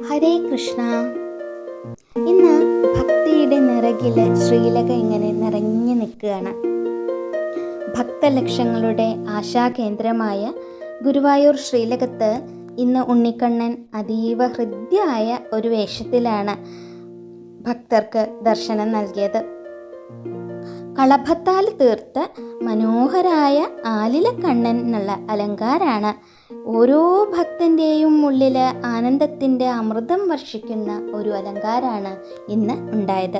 ഹരേ കൃഷ്ണ. ഇന്ന് ഭക്തിയുടെ നിറകിൽ ശ്രീലക ഇങ്ങനെ നിറഞ്ഞു നിൽക്കുകയാണ്. ഭക്തലക്ഷങ്ങളുടെ ആശാകേന്ദ്രമായ ഗുരുവായൂർ ശ്രീലകത്ത് ഇന്ന് ഉണ്ണിക്കണ്ണൻ അതീവ ഹൃദ്യമായ ഒരു വേഷത്തിലാണ് ഭക്തർക്ക് ദർശനം നൽകിയത്. കളഭത്താൽ തീർത്ത് മനോഹരായ ആലിലക്കണ്ണൻ എന്നുള്ള അലങ്കാരാണ് ഓരോ ഭക്തൻ്റെയും ഉള്ളിൽ ആനന്ദത്തിൻ്റെ അമൃതം വർഷിക്കുന്ന ഒരു അലങ്കാരമാണ് ഇന്ന് ഉണ്ടായത്.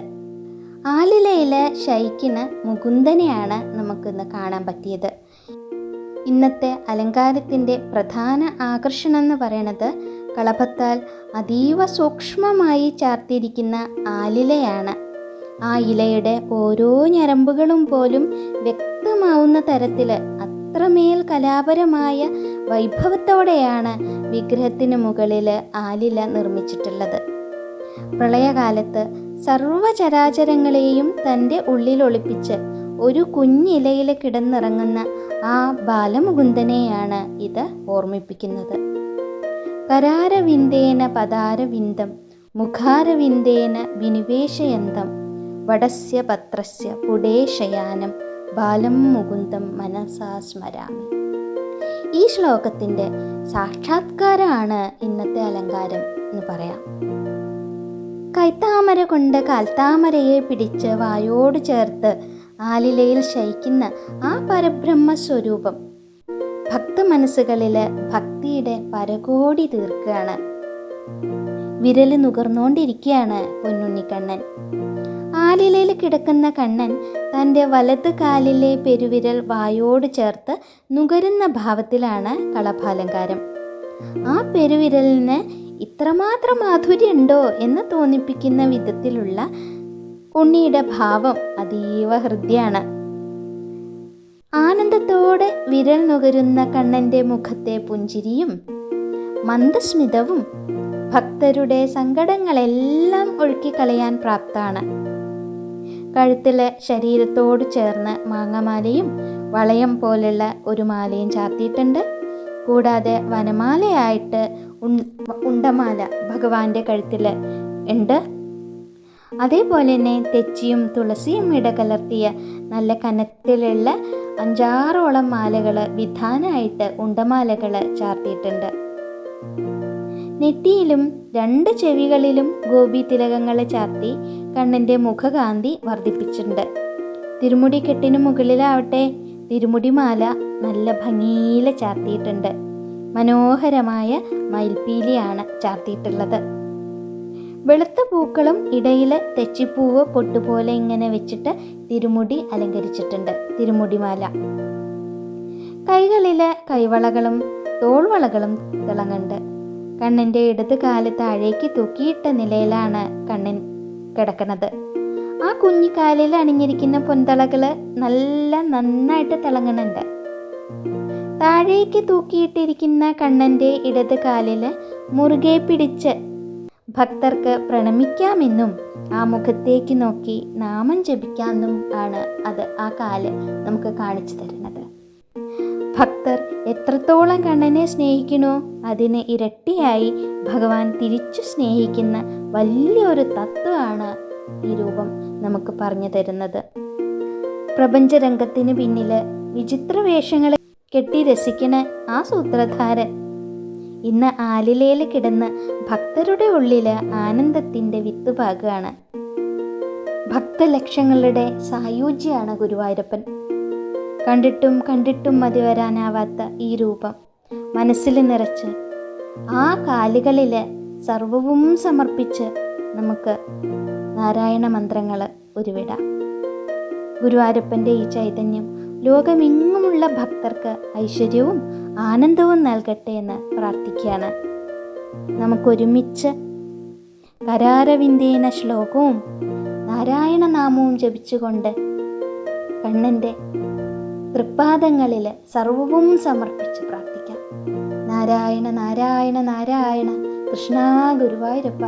ആലിലയിലെ ശയിക്കുന്ന മുകുന്ദനെയാണ് നമുക്കിന്ന് കാണാൻ പറ്റിയത്. ഇന്നത്തെ അലങ്കാരത്തിൻ്റെ പ്രധാന ആകർഷണം എന്ന് പറയുന്നത് കളഭത്താൽ അതീവ സൂക്ഷ്മമായി ചാർത്തിയിരിക്കുന്ന ആലിലയാണ്. ആ ഇലയുടെ ഓരോ ഞരമ്പുകളും പോലും വ്യക്തമാവുന്ന തരത്തിൽ അത്രമേൽ കലാപരമായ വൈഭവത്തോടെയാണ് വിഗ്രഹത്തിന് മുകളിൽ ആലില നിർമ്മിച്ചിട്ടുള്ളത്. പ്രളയകാലത്ത് സർവചരാചരങ്ങളെയും തൻ്റെ ഉള്ളിൽ ഒളിപ്പിച്ച് ഒരു കുഞ്ഞിലയിൽ കിടന്നിറങ്ങുന്ന ആ ബാലമുകുന്ദനെയാണ് ഇത് ഓർമ്മിപ്പിക്കുന്നത്. കരാരവിന്ദേന പദാരവിന്ദം മുഖാരവിന്ദേന വിനിവേശയന്തം വടസ്യ പത്രസ്യ പുടേശയാനം ബാലം മുകുന്ദം മനസാ സ്മരാമി. ഈ ശ്ലോകത്തിൻ്റെ സാക്ഷാത്കാരമാണ് ഇന്നത്തെ അലങ്കാരം എന്ന് പറയാം. കൈത്താമര കൊണ്ട് കാൽത്താമരയെ പിടിച്ച് വായോട് ചേർത്ത് ആലിലയിൽ ശയിക്കുന്ന ആ പരബ്രഹ്മസ്വരൂപം ഭക്ത മനസ്സുകളിൽ ഭക്തിയുടെ പരകോടി തീർക്കുകയാണ്. വിരല് നുകർന്നുകൊണ്ടിരിക്കുകയാണ് പൊന്നുണ്ണിക്കണ്ണൻ. ആലിലയിൽ കിടക്കുന്ന കണ്ണൻ തൻ്റെ വലത് കാലിലെ പെരുവിരൽ വായോട് ചേർത്ത് നുകരുന്ന ഭാവത്തിലാണ് കളഭാലങ്കാരം. ആ പെരുവിരലിന് ഇത്രമാത്രം മാധുര്യമുണ്ടോ എന്ന് തോന്നിപ്പിക്കുന്ന വിധത്തിലുള്ള ഉണ്ണിയുടെ ഭാവം അതീവ ഹൃദ്യമാണ്. ആനന്ദത്തോടെ വിരൽ നുകരുന്ന കണ്ണൻ്റെ മുഖത്തെ പുഞ്ചിരിയും മന്ദസ്മിതവും ഭക്തരുടെ സങ്കടങ്ങളെല്ലാം ഒഴുക്കിക്കളയാൻ പ്രാപ്തമാണ്. കഴുത്തിൽ ശരീരത്തോട് ചേർന്ന് മാങ്ങമാലയും വളയം പോലുള്ള ഒരു മാലയും ചാർത്തിയിട്ടുണ്ട്. കൂടാതെ വനമാലയായിട്ട് ഉണ്ടമാല ഭഗവാന്റെ കഴുത്തിൽ ഉണ്ട്. അതേപോലെ തന്നെ തെച്ചിയും തുളസിയും ഇടകലർത്തിയ നല്ല കനത്തിലുള്ള 5-6ഓളം മാലകൾ വിധാനമായിട്ട് ഉണ്ടമാലകൾ ചാർത്തിയിട്ടുണ്ട്. നെറ്റിയിലും 2 ചെവികളിലും ഗോപി തിലകങ്ങൾ ചാർത്തി കണ്ണൻ്റെ മുഖകാന്തി വർദ്ധിപ്പിച്ചിട്ടുണ്ട്. തിരുമുടി കെട്ടിനു മുകളിലാവട്ടെ തിരുമുടിമാല നല്ല ഭംഗിയിൽ ചാർത്തിയിട്ടുണ്ട്. മനോഹരമായ മയിൽപ്പീലിയാണ് ചാർത്തിയിട്ടുള്ളത്. വെളുത്ത പൂക്കളും ഇടയിൽ തെച്ചിപ്പൂവ് പൊട്ടുപോലെ ഇങ്ങനെ വെച്ചിട്ട് തിരുമുടി അലങ്കരിച്ചിട്ടുണ്ട്. തിരുമുടിമാല. കൈകളിൽ കൈവളകളും തോൾവളകളും തിളങ്ങുന്നുണ്ട്. കണ്ണൻ്റെ ഇടത് കാല് താഴേക്ക് തൂക്കിയിട്ട നിലയിലാണ് കണ്ണൻ കിടക്കുന്നത്. ആ കുഞ്ഞിക്കാലിൽ അണിഞ്ഞിരിക്കുന്ന പൊന്തളകൾ നന്നായിട്ട് തിളങ്ങുന്നുണ്ട്. താഴേക്ക് തൂക്കിയിട്ടിരിക്കുന്ന കണ്ണൻ്റെ ഇടത് കാലിൽ മുറുകെ പിടിച്ച് ഭക്തർക്ക് പ്രണമിക്കാമെന്നും ആ മുഖത്തേക്ക് നോക്കി നാമം ജപിക്കാമെന്നും ആണ് ആ കാല് നമുക്ക് കാണിച്ചു തരുന്നത്. ഭക്തർ എത്രത്തോളം കണ്ണനെ സ്നേഹിക്കണോ അതിന് ഇരട്ടിയായി ഭഗവാൻ തിരിച്ചു സ്നേഹിക്കുന്ന വലിയൊരു തത്വമാണ് ഈ രൂപം നമുക്ക് പറഞ്ഞു തരുന്നത്. പ്രപഞ്ചരംഗത്തിന് പിന്നിൽ വിചിത്ര വേഷങ്ങളെ കെട്ടി രസിക്കണ ആ സൂത്രധാരൻ ഇന്ന് ആലിലയിൽ കിടന്ന് ഭക്തരുടെ ഉള്ളിൽ ആനന്ദത്തിൻ്റെ വിത്ത് പാകുകയാണ്. ഭക്തലക്ഷങ്ങളുടെ സായുജ്യാണ് ഗുരുവായൂരപ്പൻ. കണ്ടിട്ടും മതി വരാനാവാത്ത ഈ രൂപം മനസ്സിൽ നിറച്ച് ആ കാലുകളിൽ സർവവും സമർപ്പിച്ച് നമുക്ക് നാരായണ മന്ത്രങ്ങൾ ഉരുവിടാം. ഗുരുവായൂരപ്പൻ്റെ ഈ ചൈതന്യം ലോകമെങ്ങുമുള്ള ഭക്തർക്ക് ഐശ്വര്യവും ആനന്ദവും നൽകട്ടെ എന്ന് പ്രാർത്ഥിക്കുകയാണ്. നമുക്കൊരുമിച്ച് കരാരവിന്ദേന ശ്ലോകവും നാരായണനാമവും ജപിച്ചുകൊണ്ട് കണ്ണൻ്റെ തൃപ്പാദങ്ങളിൽ സർവവും സമർപ്പിച്ച് പ്രാർത്ഥിക്കാം. നാരായണ നാരായണ നാരായണ കൃഷ്ണ ഗുരുവായൂരപ്പ.